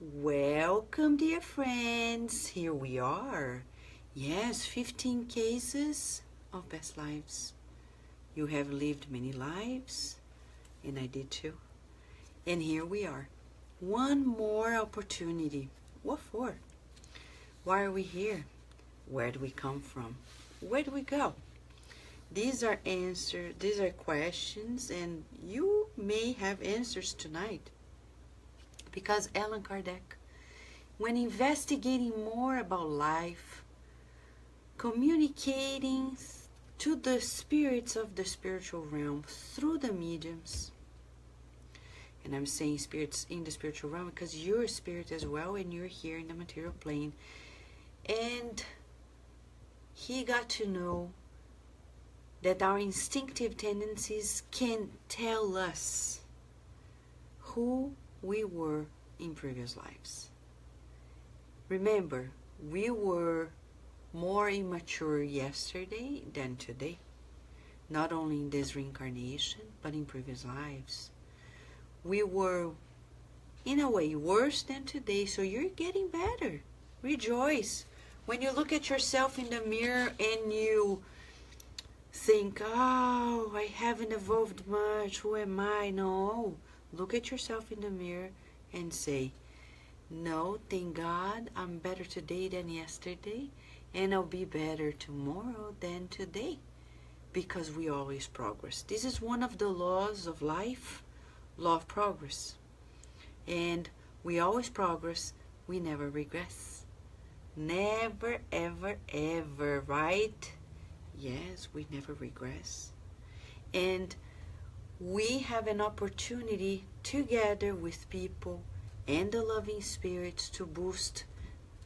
Welcome, dear friends. Here we are. Yes, 15 cases of past lives. You have lived many lives, and I did too. And here we are. One more opportunity. What for? Why are we here? Where do we come from? Where do we go? These are questions, and you may have answers tonight. Because Allan Kardec, when investigating more about life, communicating to the spirits of the spiritual realm through the mediums, and I'm saying spirits in the spiritual realm because you're a spirit as well and you're here in the material plane, and he got to know that our instinctive tendencies can tell us who we were in previous lives. Remember, we were more immature yesterday than today, not only in this reincarnation, but in previous lives. We were, in a way, worse than today, so you're getting better. Rejoice. When you look at yourself in the mirror and you think, oh, I haven't evolved much, who am I? No. Look at yourself in the mirror and say, no, thank God, I'm better today than yesterday, and I'll be better tomorrow than today, because we always progress. This is one of the laws of life, law of progress. And we always progress, we never regress. Never, ever, ever, right? Yes, we never regress. And we have an opportunity together with people and the loving spirits to boost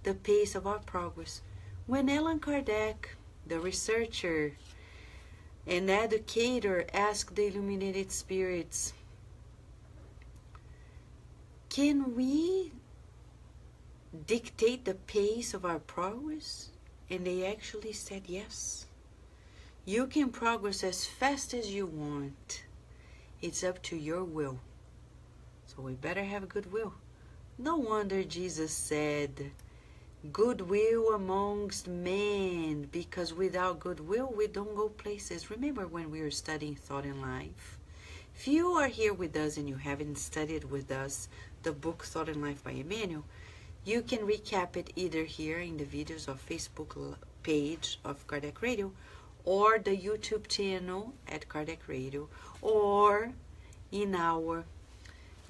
the pace of our progress. When Allan Kardec, the researcher and educator, asked the illuminated spirits, can we dictate the pace of our progress? And they actually said yes. You can progress as fast as you want. It's up to your will. So we better have goodwill. No wonder Jesus said, goodwill amongst men, because without goodwill we don't go places. Remember when we were studying Thought and Life? If you are here with us and you haven't studied with us the book Thought and Life by Emmanuel, you can recap it either here in the videos of Facebook page of Kardec Radio, or the YouTube channel at Kardec Radio, or in our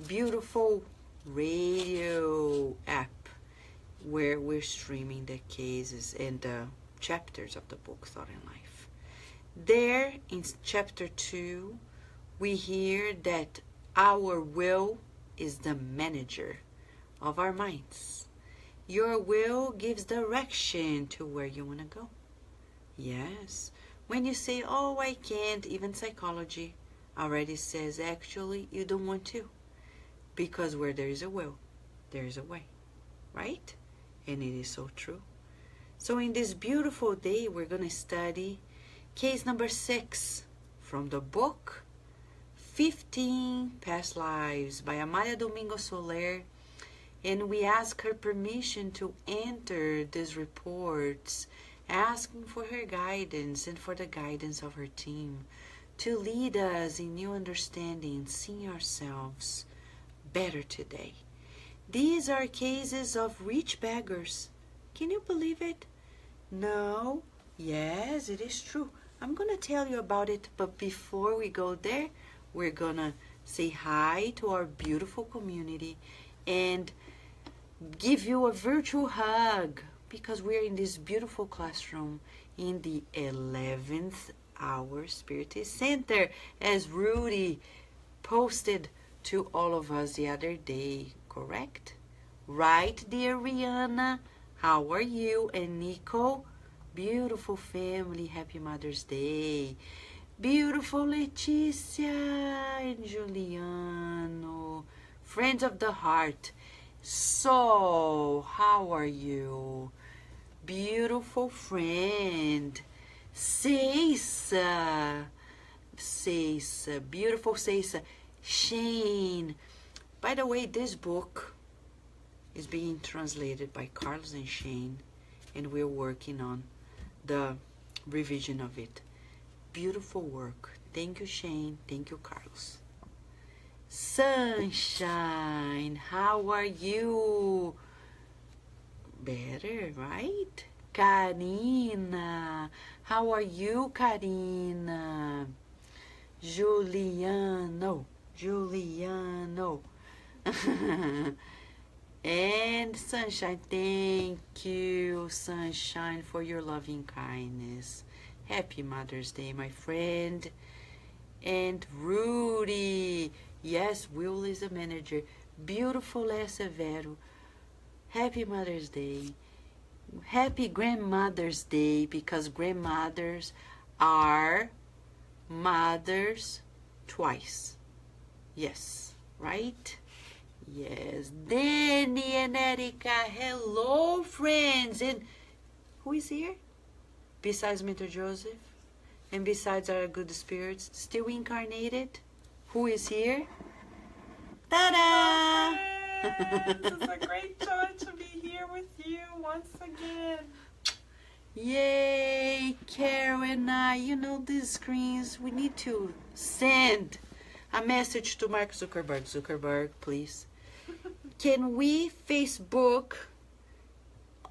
beautiful radio app where we're streaming the cases and the chapters of the book Thought and Life. There in chapter 2, we hear that our will is the manager of our minds. Your will gives direction to where you want to go. Yes. When you say, oh, I can't, even psychology already says, actually, you don't want to. Because where there is a will, there is a way. Right? And it is so true. So in this beautiful day, we're going to study case number 6 from the book 15 Past Lives by Amália Domingo Soler. And we ask her permission to enter these reports, asking for her guidance and for the guidance of her team to lead us in new understanding, seeing ourselves better today. These are cases of rich beggars. Can you believe it? No? Yes, it is true. I'm going to tell you about it, but before we go there, we're going to say hi to our beautiful community and give you a virtual hug, because we're in this beautiful classroom in the 11th hour Spiritist Center, as Rudy posted to all of us the other day, correct? Right, dear Rihanna? How are you? And Nico? Beautiful family, happy Mother's Day. Beautiful Leticia and Juliano, friends of the heart. So, how are you? Beautiful friend. Ceissa, beautiful Ceissa. Shane. By the way, this book is being translated by Carlos and Shane, and we're working on the revision of it. Beautiful work. Thank you, Shane. Thank you, Carlos. Sunshine, how are you? Better, right? Karina, how are you, Karina? Juliano. And Sunshine, thank you, Sunshine, for your loving kindness. Happy Mother's Day, my friend. And Rudy, yes, Will is a manager. Beautiful Severo. Happy Mother's Day. Happy Grandmother's Day, because grandmothers are mothers twice. Yes, right? Yes. Danny and Erica, hello, friends. And who is here? Besides Mr. Joseph? And besides our good spirits, still incarnated? Who is here? Ta-da! It's a great joy to be here with you once again. Yay, Carol and I, you know these screens, we need to send a message to Mark Zuckerberg. Zuckerberg, please. Can we Facebook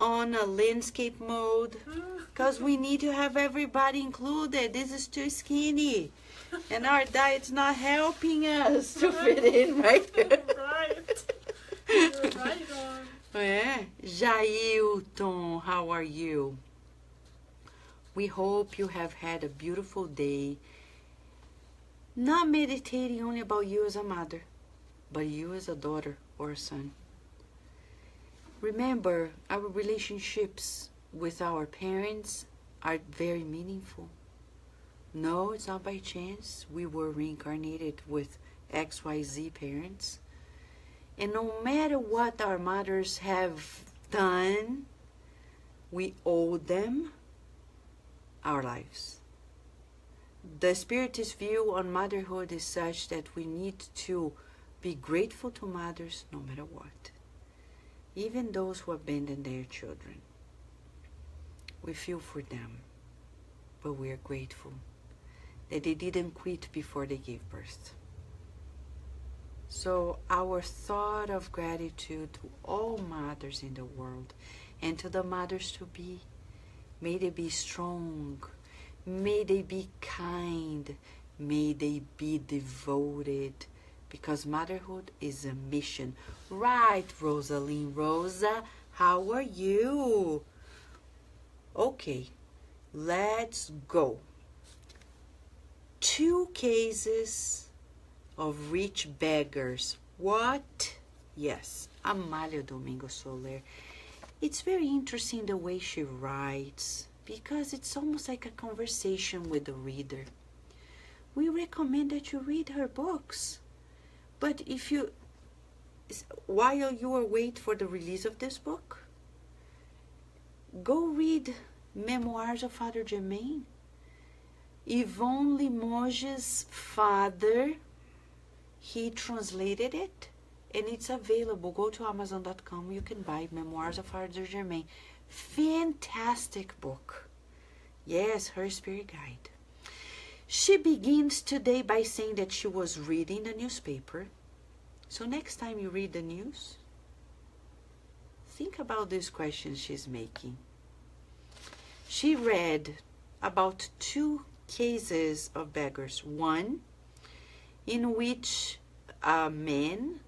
on a landscape mode? Because we need to have everybody included. This is too skinny. And our diet's not helping us to fit in, right? Right. You're right on. Yeah. Jailton, how are you? We hope you have had a beautiful day. Not meditating only about you as a mother, but you as a daughter or a son. Remember, our relationships with our parents are very meaningful. No, it's not by chance. We were reincarnated with XYZ parents. And no matter what our mothers have done, we owe them our lives. The Spiritist view on motherhood is such that we need to be grateful to mothers no matter what. Even those who abandon their children. We feel for them, but we are grateful that they didn't quit before they gave birth. So our thought of gratitude to all mothers in the world and to the mothers to be, may they be strong, may they be kind, may they be devoted, because motherhood is a mission. Right, Rosaline Rosa, how are you? Okay, let's go. 2 cases of rich beggars. What? Yes, Amália Domingo Soler. It's very interesting the way she writes, because it's almost like a conversation with the reader. We recommend that you read her books. But if you, while you await for the release of this book, go read Memoirs of Father Germain. Yvonne Limoges' father, he translated it, and it's available. Go to Amazon.com. You can buy Memoirs of Father Germain. Fantastic book. Yes, her spirit guide. She begins today by saying that she was reading the newspaper. So next time you read the news, think about these questions she's making. She read about 2 cases of beggars. One, in which a man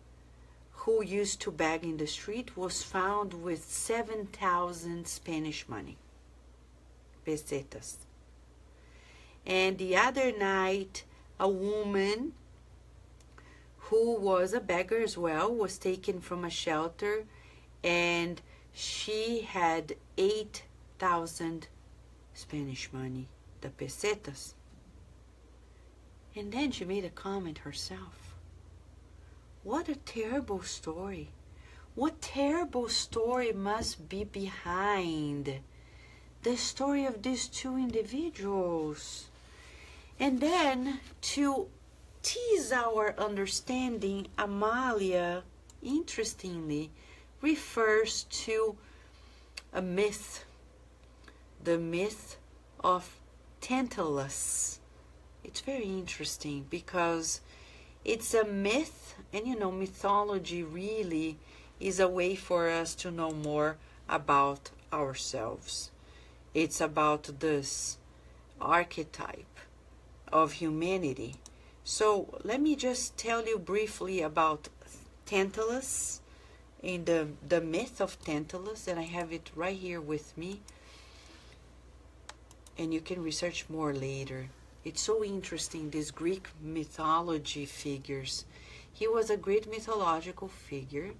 who used to beg in the street was found with 7,000 Spanish money, pesetas. And the other night, a woman who was a beggar as well was taken from a shelter, and she had 8,000 Spanish money, the pesetas. And then she made a comment herself. What a terrible story. What terrible story must be behind the story of these 2 individuals. And then, to tease our understanding, Amália, interestingly, refers to a myth, the myth of Tantalus. It's very interesting because it's a myth, and you know, mythology really is a way for us to know more about ourselves. It's about this archetype of humanity. So let me just tell you briefly about Tantalus, in the myth of Tantalus, and I have it right here with me, and you can research more later. It's so interesting, these Greek mythology figures. He was a great mythological figure,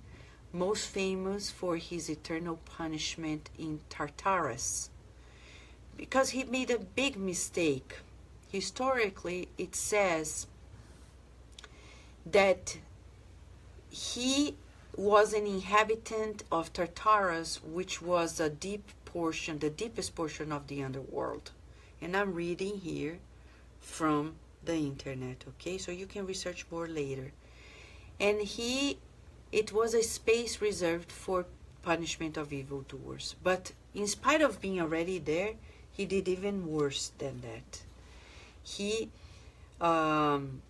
most famous for his eternal punishment in Tartarus, because he made a big mistake. Historically, it says that he was an inhabitant of Tartarus, which was a deep portion, the deepest portion of the underworld. And I'm reading here from the internet, okay? So you can research more later. And it was a space reserved for punishment of evildoers. But in spite of being already there, he did even worse than that. He, even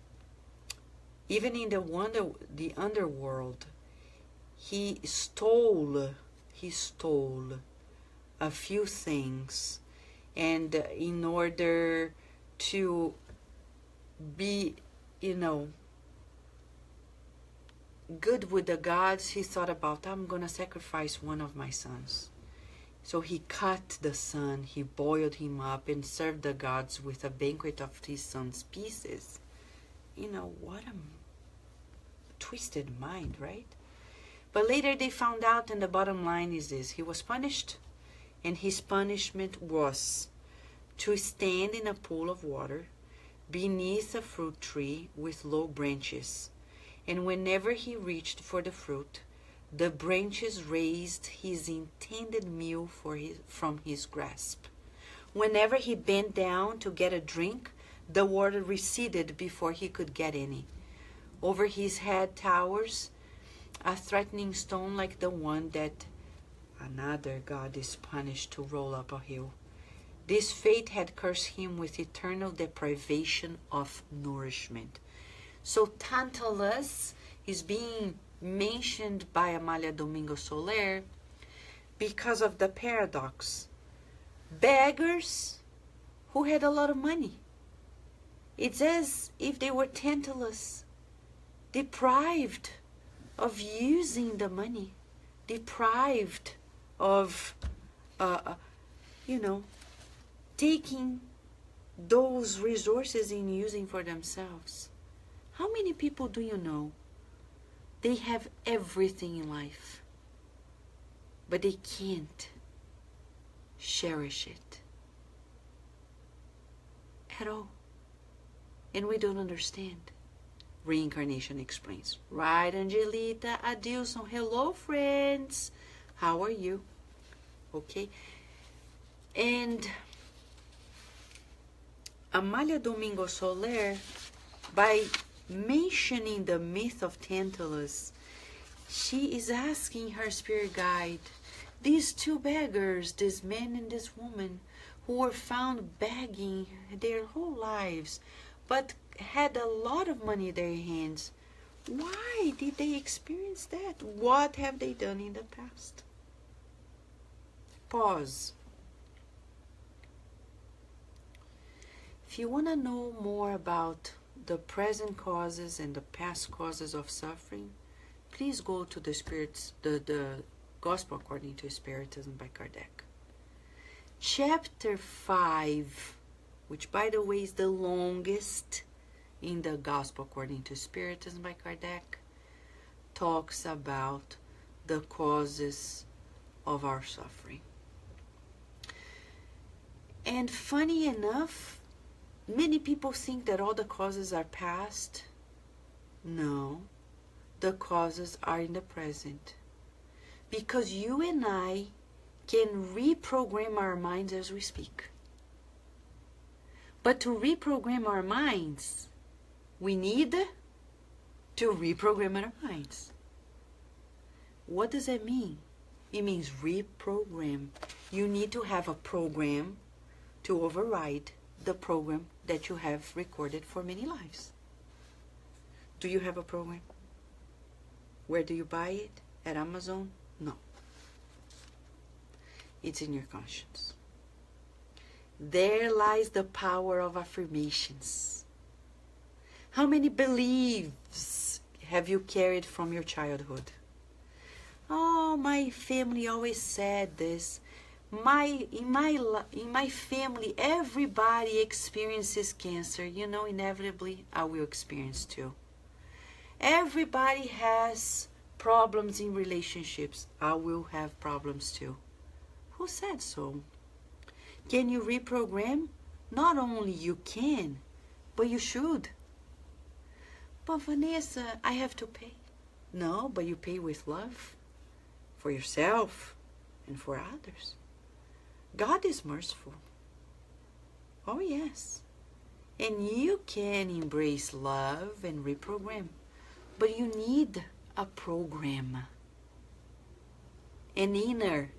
in the underworld, he stole a few things, and in order to be, you know, good with the gods, he thought about, I'm gonna sacrifice one of my sons. So he cut the son, he boiled him up, and served the gods with a banquet of his son's pieces. You know, what a twisted mind, right? But later they found out, and the bottom line is this: he was punished, and his punishment was to stand in a pool of water beneath a fruit tree with low branches. And whenever he reached for the fruit, the branches raised his intended meal from his grasp. Whenever he bent down to get a drink, the water receded before he could get any. Over his head towers a threatening stone like the one that another god is punished to roll up a hill. This fate had cursed him with eternal deprivation of nourishment. So Tantalus is being mentioned by Amalia Domingo Soler because of the paradox. Beggars who had a lot of money. It's as if they were Tantalus, deprived of using the money, deprived of, taking those resources and using for themselves. How many people do you know? They have everything in life, but they can't cherish it at all. And we don't understand. Reincarnation explains. Right, Angelita Adilson. Hello, friends. How are you? Okay. And Amalia Domingo Soler, by mentioning the myth of Tantalus, she is asking her spirit guide, these two beggars, this man and this woman, who were found begging their whole lives, but had a lot of money in their hands, why did they experience that? What have they done in the past? Pause. If you want to know more about the present causes and the past causes of suffering, please go to the Gospel According to Spiritism by Kardec. Chapter 5, which by the way is the longest in the Gospel According to Spiritism by Kardec, talks about the causes of our suffering. And funny enough, many people think that all the causes are past. No, the causes are in the present. Because you and I can reprogram our minds as we speak. But to reprogram our minds, we need to reprogram our minds. What does that mean? It means reprogram. You need to have a program to override the program that you have recorded for many lives. Do you have a program? Where do you buy it? At Amazon? No. It's in your conscience. There lies the power of affirmations. How many beliefs have you carried from your childhood? Oh, my family always said this. In my family, everybody experiences cancer. You know, inevitably, I will experience too. Everybody has problems in relationships. I will have problems too. Who said so? Can you reprogram? Not only you can, but you should. But Vanessa, I have to pay. No, but you pay with love for yourself and for others. God is merciful. Oh yes. And you can embrace love and reprogram. But you need a program. An inner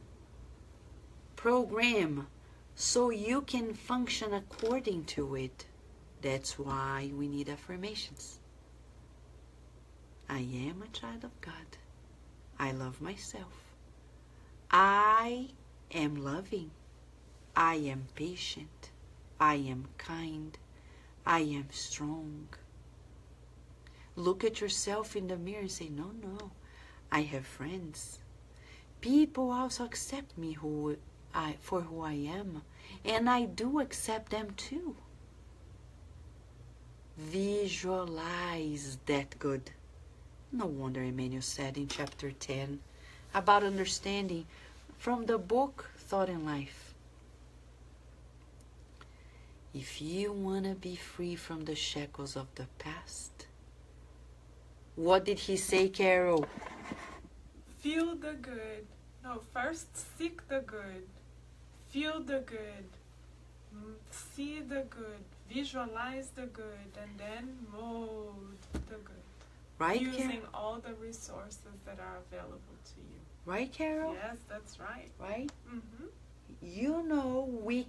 program so you can function according to it. That's why we need affirmations. I am a child of God. I love myself. I am loving. I am patient. I am kind. I am strong. Look at yourself in the mirror and say, no, I have friends. People also accept me for who I am, and I do accept them too. Visualize that good. No wonder Emmanuel said in chapter 10 about understanding from the book Thought and Life. If you want to be free from the shackles of the past, what did he say, Carol? Feel the good. No, first seek the good. Feel the good. See the good. Visualize the good. And then mold the good. Right, using Carol? all the resources that are available to you. Right, Carol? Yes, that's right. Right? Mm-hmm. You know we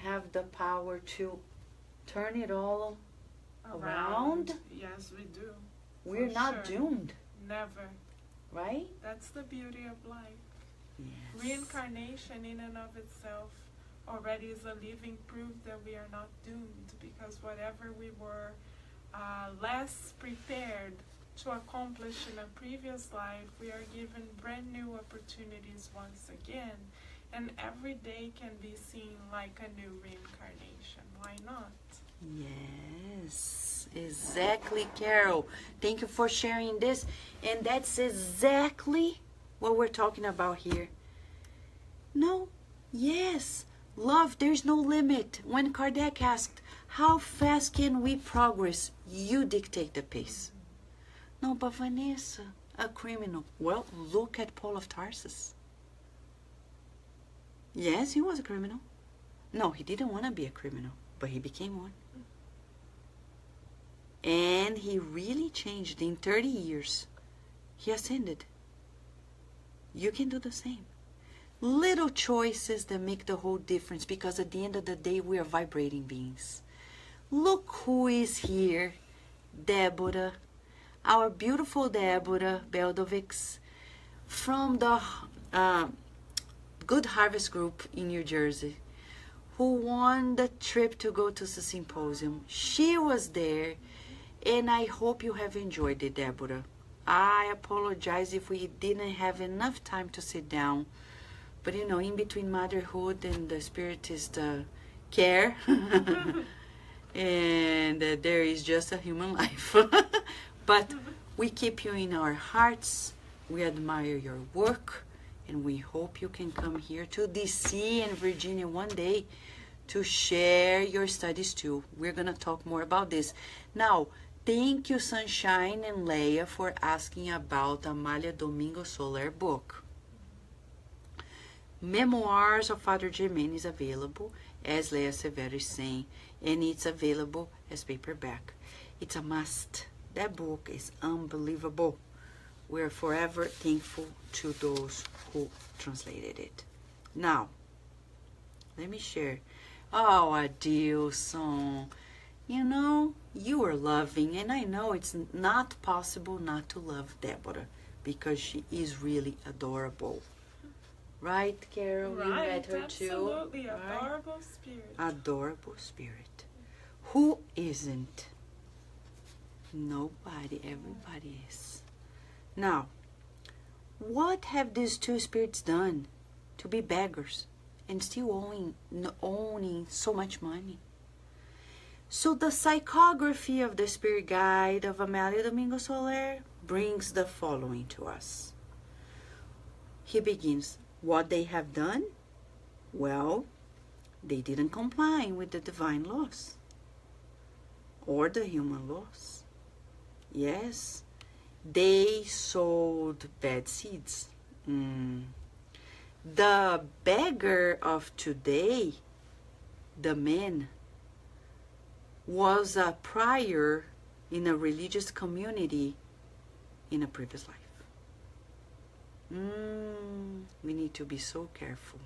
have the power to turn it all around. Yes, we do. We're For not sure. doomed, Never. right? That's the beauty of life. Yes. Reincarnation in and of itself already is a living proof that we are not doomed, because whatever we were less prepared to accomplish in a previous life, we are given brand new opportunities once again, and every day can be seen like a new reincarnation. Why not? Yes, exactly, Carol. Thank you for sharing this. And that's exactly what we're talking about here. No, yes, love, there's no limit. When Kardec asked, how fast can we progress? You dictate the pace. No, but Vanessa, a criminal. Well, look at Paul of Tarsus. Yes, he was a criminal. No, he didn't want to be a criminal, but he became one. And he really changed. In 30 years, he ascended. You can do the same. Little choices that make the whole difference, because at the end of the day, we are vibrating beings. Look who is here. Deborah, our beautiful Deborah Beldovics from the Good Harvest Group in New Jersey, who won the trip to go to the symposium. She was there, and I hope you have enjoyed it, Deborah. I apologize if we didn't have enough time to sit down, but you know, in between motherhood and the spiritist care, and there is just a human life. But we keep you in our hearts. We admire your work, and we hope you can come here to DC and Virginia one day to share your studies too. We're going to talk more about this. Now, thank you, Sunshine and Leia, for asking about Amália Domingo Soler book. Memoirs of Father Germain is available, as Leia Severo is saying, and it's available as paperback. It's a must. That book is unbelievable. we're forever thankful to those who translated it. Now, let me share. Oh, Adilson, you know, you are loving, and I know it's not possible not to love Deborah because she is really adorable. Right, Carol? Right, you met her absolutely. too. Adorable spirit. Adorable spirit. Who isn't? Nobody. Everybody is. Now, what have these two spirits done to be beggars and still owning so much money? So the psychography of the spirit guide of Amélia Domingo Soler brings the following to us. He begins, what they have done? Well, they didn't comply with the divine laws or the human laws. Yes, they sowed bad seeds. The beggar of today, the man, was a prior in a religious community in a previous life. We need to be so careful.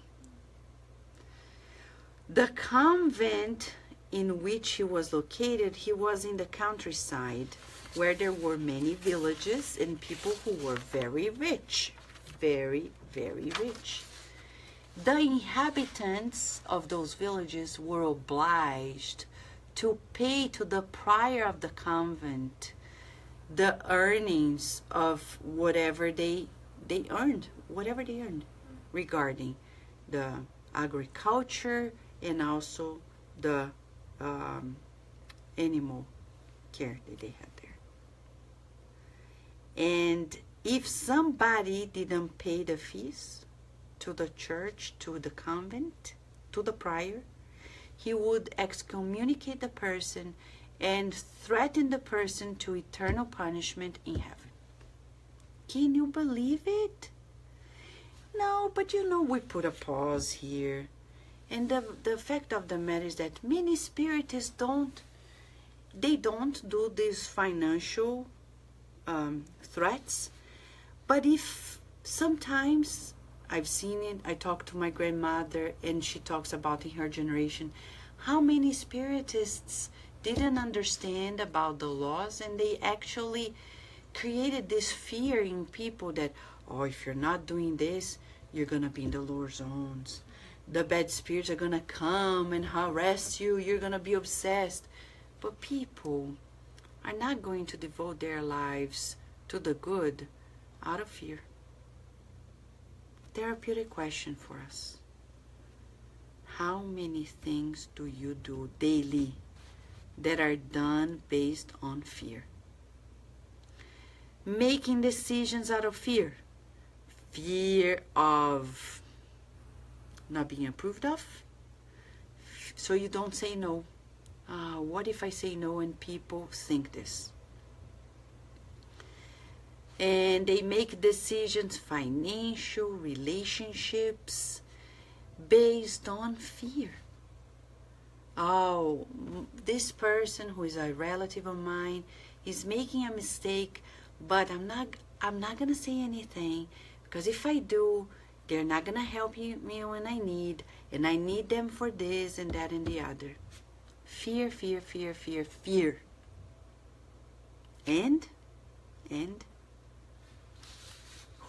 The convent in which he was located, he was in the countryside where there were many villages and people who were very rich. Very, very rich. The inhabitants of those villages were obliged to pay to the prior of the convent the earnings of whatever they earned regarding the agriculture and also the animal care that they had there. And if somebody didn't pay the fees to the church, to the convent, to the prior, he would excommunicate the person and threaten the person to eternal punishment in heaven. Can you believe it? No, but you know, we put a pause here. And the fact of the matter is that many spiritists don't do these financial threats. But if sometimes, I've seen it, I talk to my grandmother and she talks about in her generation, how many spiritists didn't understand about the laws and they actually created this fear in people that, oh, if you're not doing this, you're going to be in the lower zones. The bad spirits are going to come and harass you. You're going to be obsessed. But people are not going to devote their lives to the good out of fear. Therapeutic question for us. How many things do you do daily that are done based on fear? Making decisions out of fear. Fear of not being approved of. So you don't say no. What if I say no and people think this? And they make decisions, financial, relationships, based on fear. Oh, this person who is a relative of mine is making a mistake, but I'm not gonna say anything, because if I do, they're not gonna help me when I need, and I need them for this and that and the other. Fear, fear, fear, fear, fear. And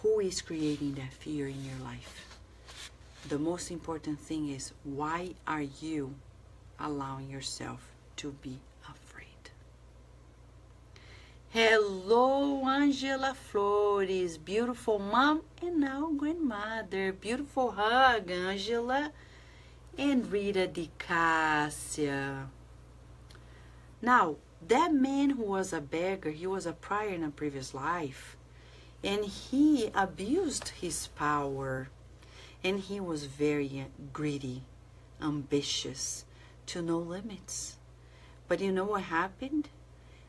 who is creating that fear in your life? The most important thing is, why are you allowing yourself to be afraid? Hello, Angela Flores, beautiful mom and now grandmother. Beautiful hug, Angela. And Rita Di Cassia. Now, that man who was a beggar, he was a prior in a previous life, and he abused his power, and he was very greedy, ambitious, to no limits. But you know what happened?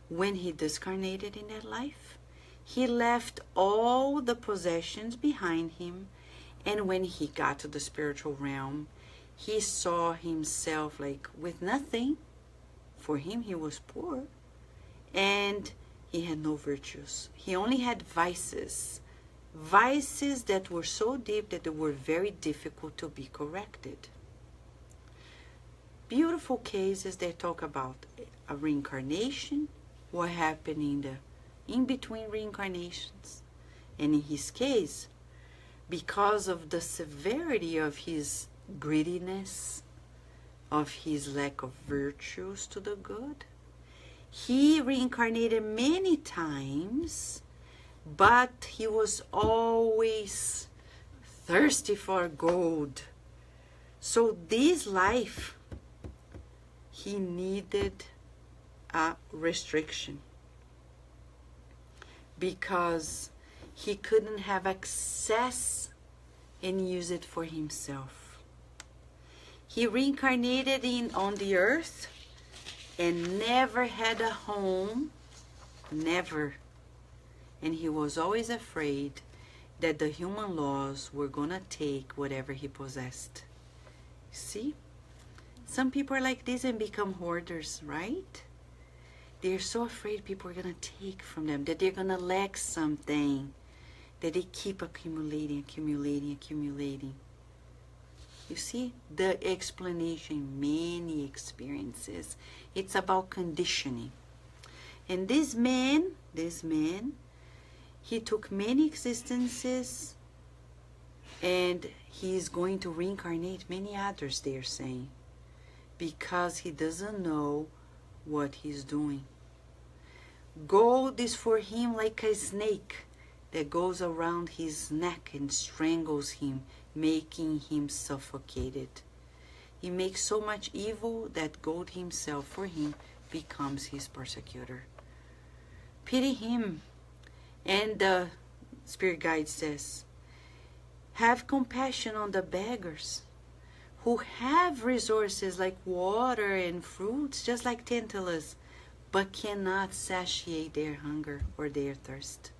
When he discarnated in that life, he left all the possessions behind him, and when he got to the spiritual realm, he saw himself like with nothing. For him, he was poor, and he had no virtues. He only had vices. Vices that were so deep that they were very difficult to be corrected. Beautiful cases that talk about a reincarnation, what happened in between reincarnations. And in his case, because of the severity of his greediness, of his lack of virtues to the good, he reincarnated many times, but he was always thirsty for gold. So this life, he needed a restriction because he couldn't have access and use it for himself. He reincarnated on the earth and never had a home, never. And he was always afraid that the human laws were gonna take whatever he possessed. See? Some people are like this and become hoarders, right? They're so afraid people are gonna take from them, that they're gonna lack something, that they keep accumulating, accumulating, accumulating. You see the explanation, many experiences. It's about conditioning. And this man, he took many existences and he is going to reincarnate many others, they're saying, because he doesn't know what he's doing. Gold is for him like a snake that goes around his neck and strangles him, making him suffocated. He makes so much evil that gold himself for him becomes his persecutor. Pity him. And the spirit guide says, have compassion on the beggars who have resources like water and fruits, just like Tantalus, but cannot satiate their hunger or their thirst.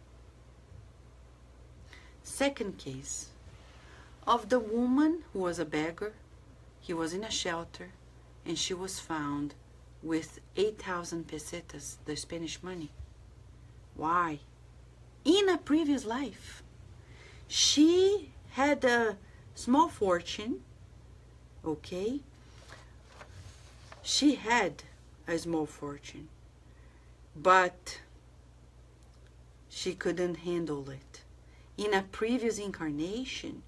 Second case of the woman who was a beggar. He was in a shelter and she was found with 8,000 pesetas, the Spanish money. Why? In a previous life, she had a small fortune, okay? She had a small fortune, but she couldn't handle it. In a previous incarnation,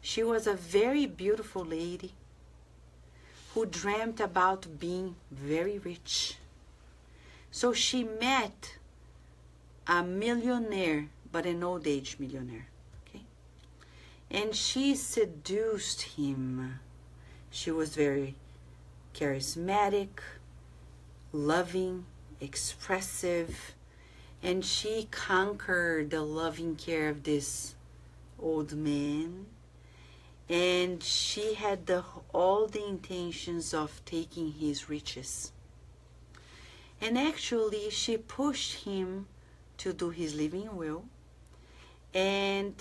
she was a very beautiful lady who dreamt about being very rich. So she met a millionaire, but an old age millionaire, okay? And she seduced him. She was very charismatic, loving, expressive, and she conquered the loving care of this old man. And she had all the intentions of taking his riches. And actually, she pushed him to do his living will, and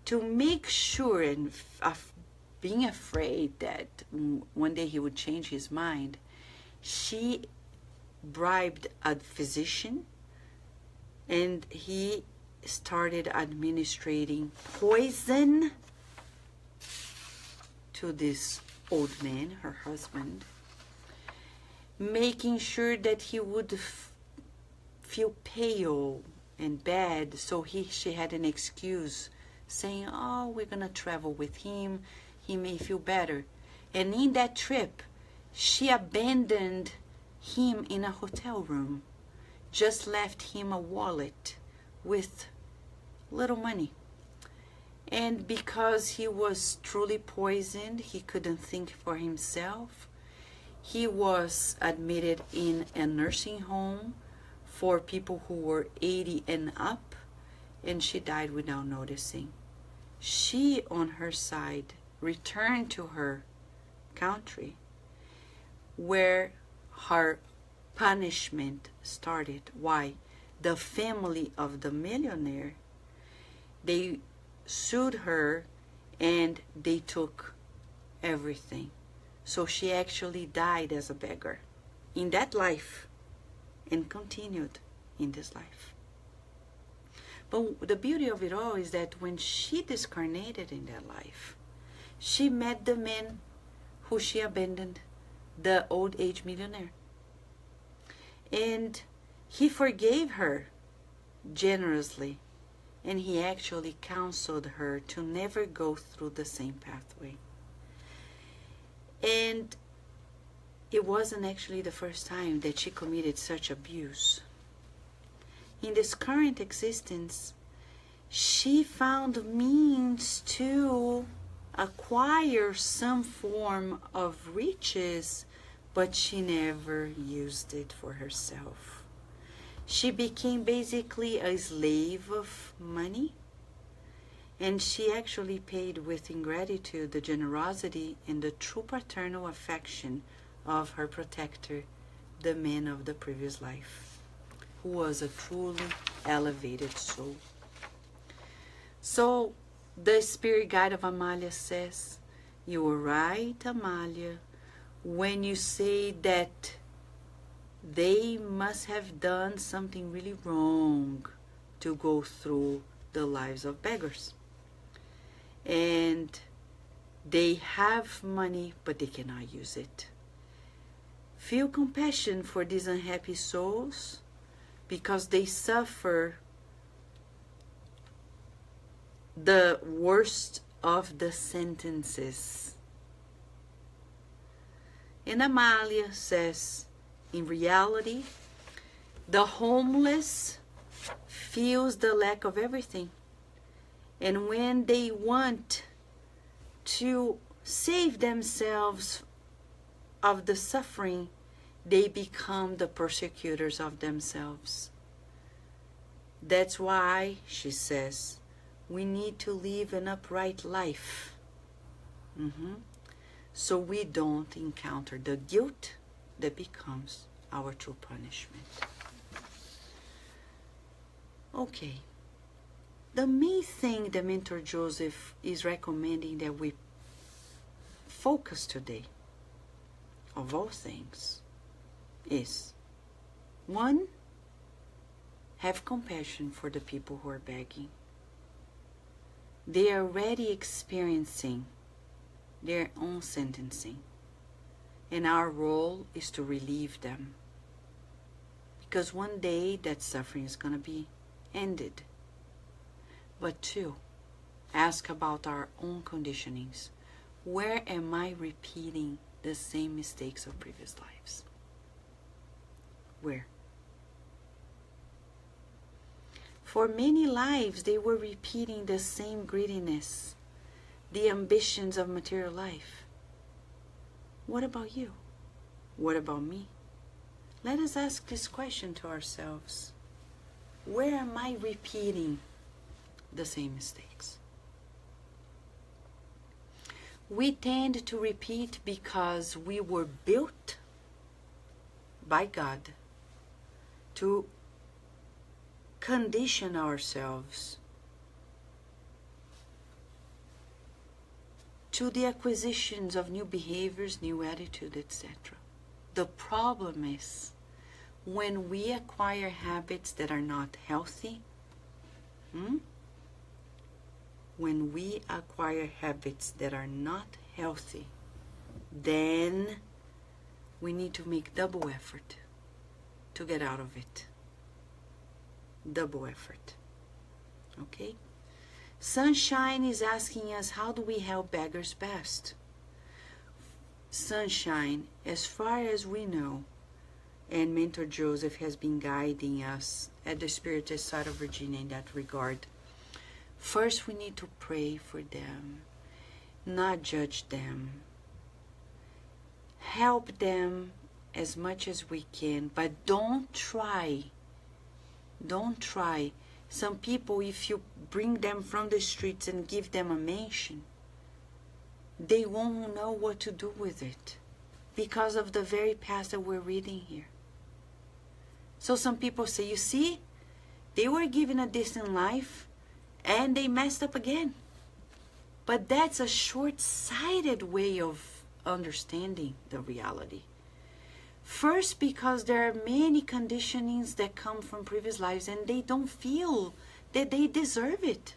to make sure, and being afraid that one day he would change his mind, she bribed a physician and he started administering poison to this old man, her husband, making sure that he would feel pale and bad, so she had an excuse saying, oh, we're gonna travel with him, he may feel better. And in that trip, she abandoned him in a hotel room, just left him a wallet with little money. And because he was truly poisoned, he couldn't think for himself. He was admitted in a nursing home for people who were 80 and up, and she died without noticing. She, on her side, returned to her country where her punishment started. Why? The family of the millionaire, they sued her and they took everything. So she actually died as a beggar in that life and continued in this life. But the beauty of it all is that when she discarnated in that life, she met the man who she abandoned, the old age millionaire. And he forgave her generously, and he actually counseled her to never go through the same pathway. And it wasn't actually the first time that she committed such abuse. In this current existence, she found means to acquire some form of riches, but she never used it for herself. She became basically a slave of money, and she actually paid with ingratitude the generosity and the true paternal affection of her protector, the man of the previous life, who was a truly elevated soul. So the spirit guide of Amalia says, you were right, Amalia, when you say that they must have done something really wrong to go through the lives of beggars. And they have money, but they cannot use it. Feel compassion for these unhappy souls, because they suffer the worst of the sentences. And Amalia says, in reality, the homeless feels the lack of everything. And when they want to save themselves of the suffering, they become the persecutors of themselves. That's why, she says, we need to live an upright life. So we don't encounter the guilt that becomes our true punishment. Okay. The main thing that Mentor Joseph is recommending that we focus today, of all things, is 1, have compassion for the people who are begging. They are already experiencing their own sentencing, and our role is to relieve them, because one day that suffering is going to be ended. But 2, ask about our own conditionings. Where am I repeating the same mistakes of previous lives? Where? For many lives, they were repeating the same greediness, the ambitions of material life. What about you? What about me? Let us ask this question to ourselves. Where am I repeating the same mistakes? We tend to repeat because we were built by God to condition ourselves to the acquisitions of new behaviors, new attitude, etc. The problem is when we acquire habits that are not healthy, when we acquire habits that are not healthy, then we need to make double effort to get out of it. Double effort. Okay? Sunshine is asking us, how do we help beggars best? Sunshine, as far as we know, and Mentor Joseph has been guiding us at the spiritual side of Virginia in that regard. First, we need to pray for them, not judge them. Help them as much as we can, but don't try. Some people, if you bring them from the streets and give them a mansion, they won't know what to do with it because of the very past that we're reading here. So some people say, you see, they were given a decent life and they messed up again. But that's a short-sighted way of understanding the reality. First, because there are many conditionings that come from previous lives and they don't feel that they deserve it.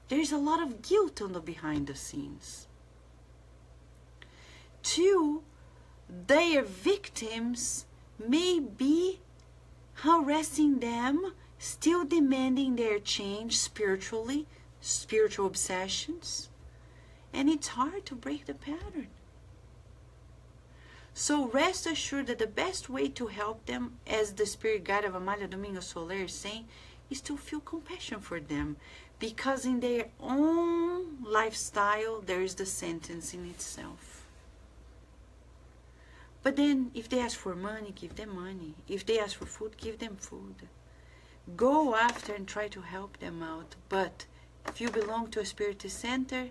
There's a lot of guilt on the behind the scenes. Two, their victims may be harassing them, still demanding their change spiritually, spiritual obsessions, and it's hard to break the pattern. So rest assured that the best way to help them, as the spirit guide of Amália Domingos Soler is saying, is to feel compassion for them, because in their own lifestyle there is the sentence in itself. But then if they ask for money, give them money. If they ask for food, give them food. Go after and try to help them out. But if you belong to a spiritist center,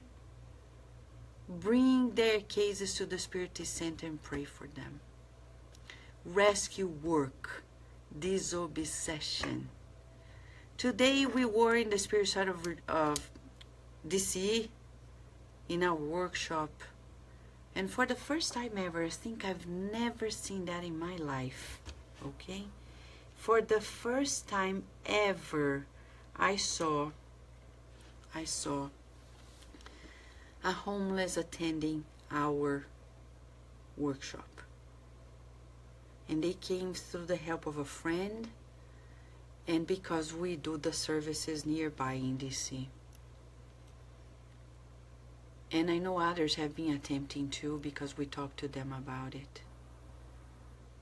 bring their cases to the spiritist center and pray for them. Rescue work, disobsession. Today we were in the spirit side of DC in our workshop, and for the first time ever, I think I've never seen that in my life, okay? For the first time ever, I saw a homeless attending our workshop. And they came through the help of a friend, and because we do the services nearby in DC. And I know others have been attempting to, because we talked to them about it.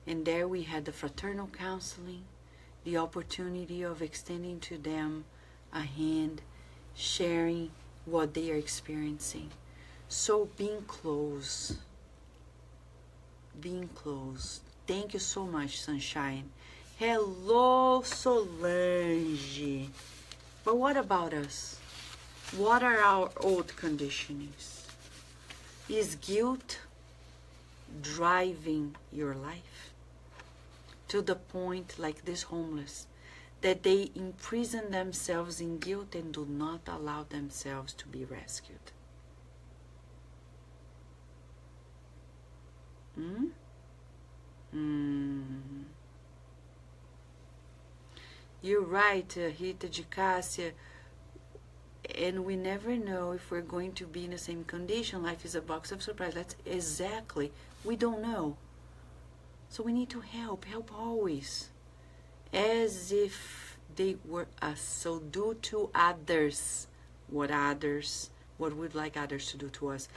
And there we had the fraternal counseling, the opportunity of extending to them a hand, sharing what they are experiencing. So being close. Thank you so much, Sunshine. Hello, Solange. But what about us? What are our old conditionings? Is guilt driving your life to the point, like this homeless, that they imprison themselves in guilt and do not allow themselves to be rescued? You're right, Rita de Cássia, and we never know if we're going to be in the same condition. Life is a box of surprises. That's exactly, we don't know. So we need to help always, as if they were us. So do to others what we'd like others to do to us.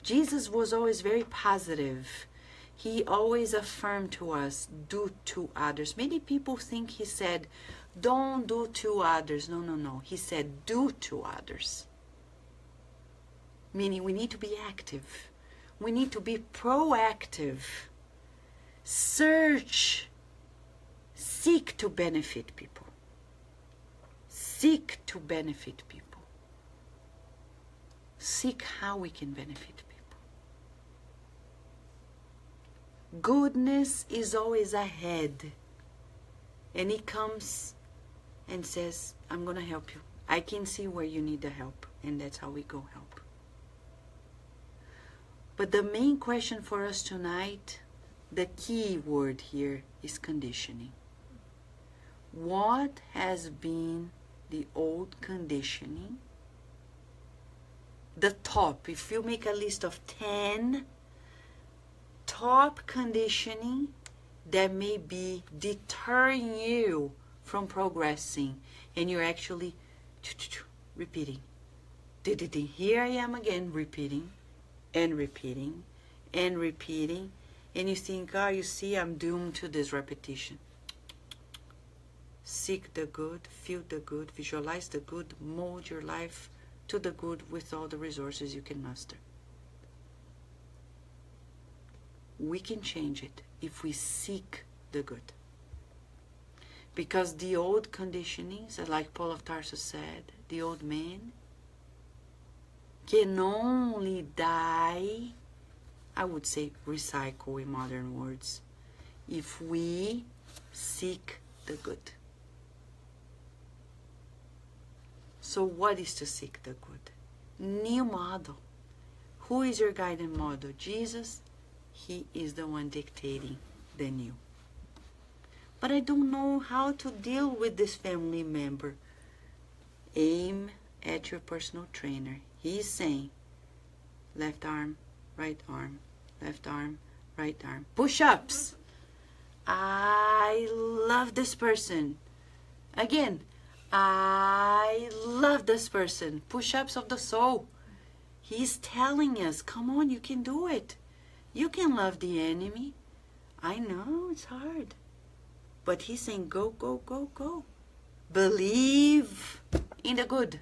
Jesus was always very positive. He always affirmed to us, do to others. Many people think he said, don't do to others. No. He said, do to others. Meaning we need to be active. We need to be proactive. Seek to benefit people. Seek to benefit people. Seek how we can benefit people. Goodness is always ahead. And he comes and says, I'm going to help you. I can see where you need the help. And that's how we go help. But the main question for us tonight, the key word here is conditioning. What has been the old conditioning? The top, if you make a list of 10 top conditioning that may be deterring you from progressing, and you're actually repeating. Here I am again, repeating and repeating and repeating, and you think, oh, you see, I'm doomed to this repetition. Seek the good, feel the good, visualize the good, mold your life to the good with all the resources you can muster. We can change it if we seek the good. Because the old conditionings, like Paul of Tarsus said, the old man can only die, I would say recycle in modern words, if we seek the good. So what is to seek the good? New model. Who is your guiding model? Jesus. He is the one dictating than you. But I don't know how to deal with this family member. Aim at your personal trainer. He's saying, left arm, right arm, left arm, right arm. Push-ups. I love this person. Again, I love this person. Push-ups of the soul. He's telling us, come on, you can do it. You can love the enemy. I know it's hard. But he's saying, go, go, go, go. Believe in the good.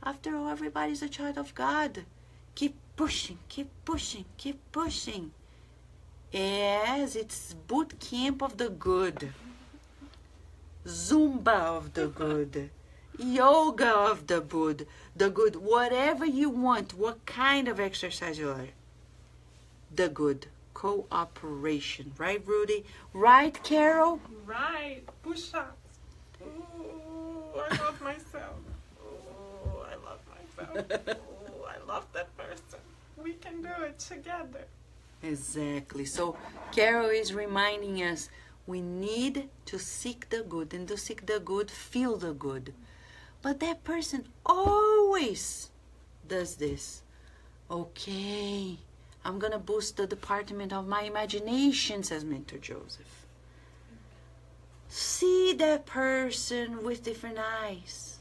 After all, everybody's a child of God. Keep pushing, keep pushing, keep pushing. Yes, it's boot camp of the good. Zumba of the good. Yoga of the good. The good. Whatever you want. What kind of exercise you like. The good. Cooperation. Right, Rudy? Right, Carol? Right. Push-ups. Ooh, I love myself. Ooh, I love myself. Ooh, I love that person. We can do it together. Exactly. So Carol is reminding us we need to seek the good, and to seek the good, feel the good. But that person always does this. Okay, I'm going to boost the department of my imagination, says Mentor Joseph. See that person with different eyes.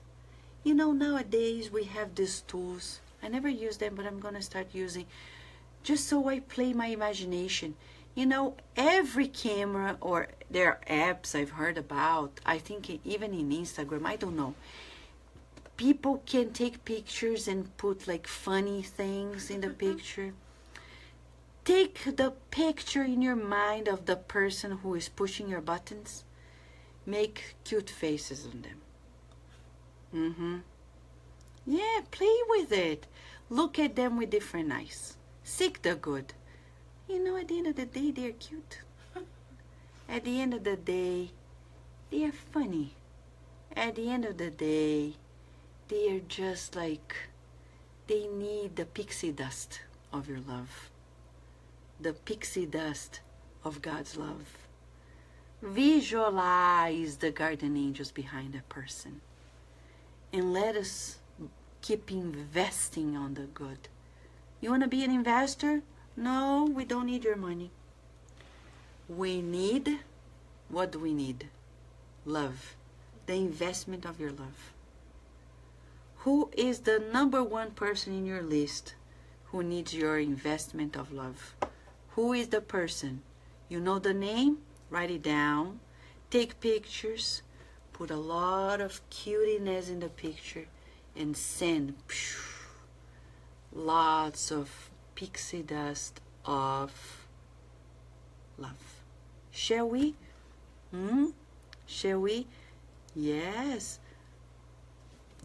You know, nowadays we have these tools. I never use them, but I'm going to start using just so I play my imagination. You know, every camera, or there are apps I've heard about, I think even in Instagram, I don't know. People can take pictures and put like funny things in the picture. Take the picture in your mind of the person who is pushing your buttons. Make cute faces on them. Yeah, play with it. Look at them with different eyes. Seek the good. You know, at the end of the day, they're cute. At the end of the day, they are funny. At the end of the day, they are just like, they need the pixie dust of your love. The pixie dust of God's love. Visualize the guardian angels behind a person. And let us keep investing on the good. You want to be an investor? No, we don't need your money. We need, what do we need? Love. The investment of your love. Who is the number one person in your list who needs your investment of love? Who is the person? You know the name? Write it down. Take pictures. Put a lot of cuteness in the picture and send lots of pixie dust of love. Shall we? Shall we? Yes.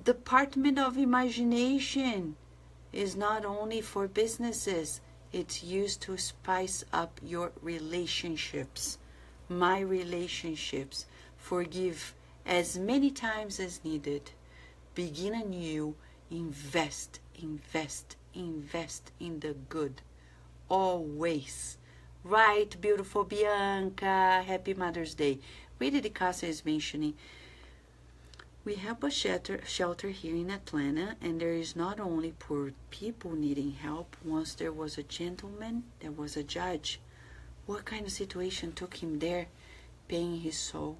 Department of Imagination is not only for businesses. It's used to spice up your relationships. My relationships. Forgive as many times as needed. Begin anew. Invest, invest, invest in the good. Always. Right, beautiful Bianca. Happy Mother's Day. Rita de Casa is mentioning, we have a shelter here in Atlanta, and there is not only poor people needing help. Once there was a gentleman, there was a judge. What kind of situation took him there, paying his soul?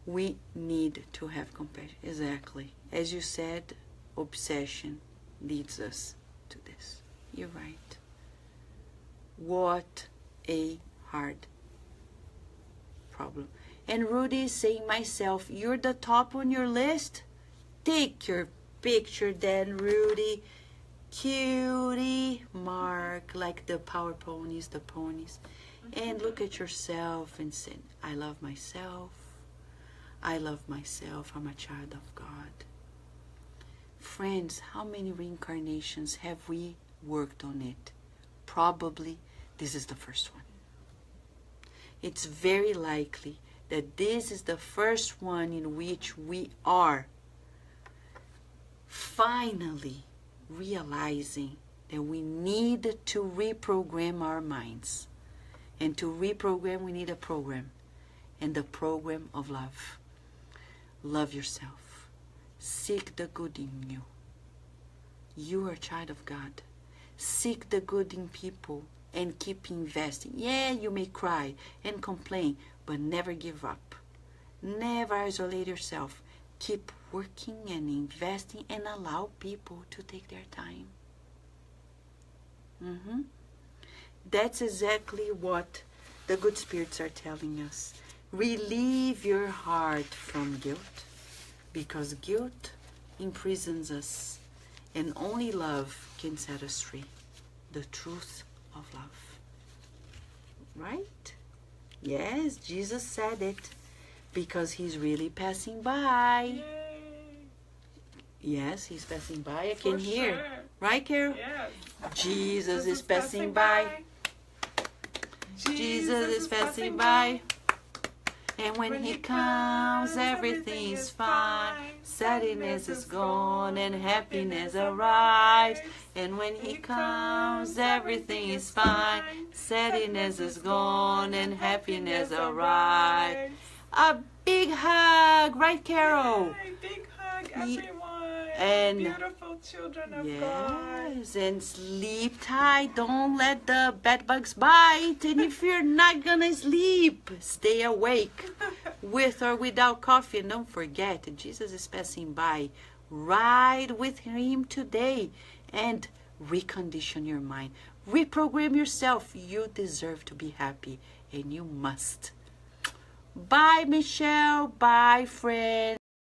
We need to have compassion. Exactly. As you said, obsession leads us to this. You're right. What a hard problem. And Rudy is saying, myself, you're the top on your list? Take your picture then, Rudy. Cutie mark, like the power ponies, the ponies. And look at yourself and say, I love myself. I love myself. I'm a child of God. Friends, how many reincarnations have we worked on it? Probably this is the first one. It's very likely that this is the first one in which we are finally realizing that we need to reprogram our minds. And to reprogram, we need a program. And the program of love. Love yourself. Seek the good in you. You are a child of God. Seek the good in people and keep investing. Yeah, you may cry and complain, but never give up. Never isolate yourself. Keep working and investing and allow people to take their time. That's exactly what the good spirits are telling us. Relieve your heart from guilt, because guilt imprisons us, and only love can set us free. The truth of love. Right? Yes, Jesus said it, because he's really passing by. Yay. Yes, he's passing by. I can hear. Sure. Right, Carol? Yes. Jesus is passing by. Jesus is passing by. And when he comes, everything is fine. Sadness is gone and happiness arrives. And when he comes, everything is fine. Sadness is gone and happiness arrives. A big hug, right, Carol? Yay, big hug, everyone. And beautiful children of God. yes, and sleep tight. Don't let the bed bugs bite. And if you're not gonna sleep, stay awake with or without coffee. And don't forget, Jesus is passing by. Ride with him today and recondition your mind. Reprogram yourself. You deserve to be happy, and you must. Bye, Michelle. Bye, friends.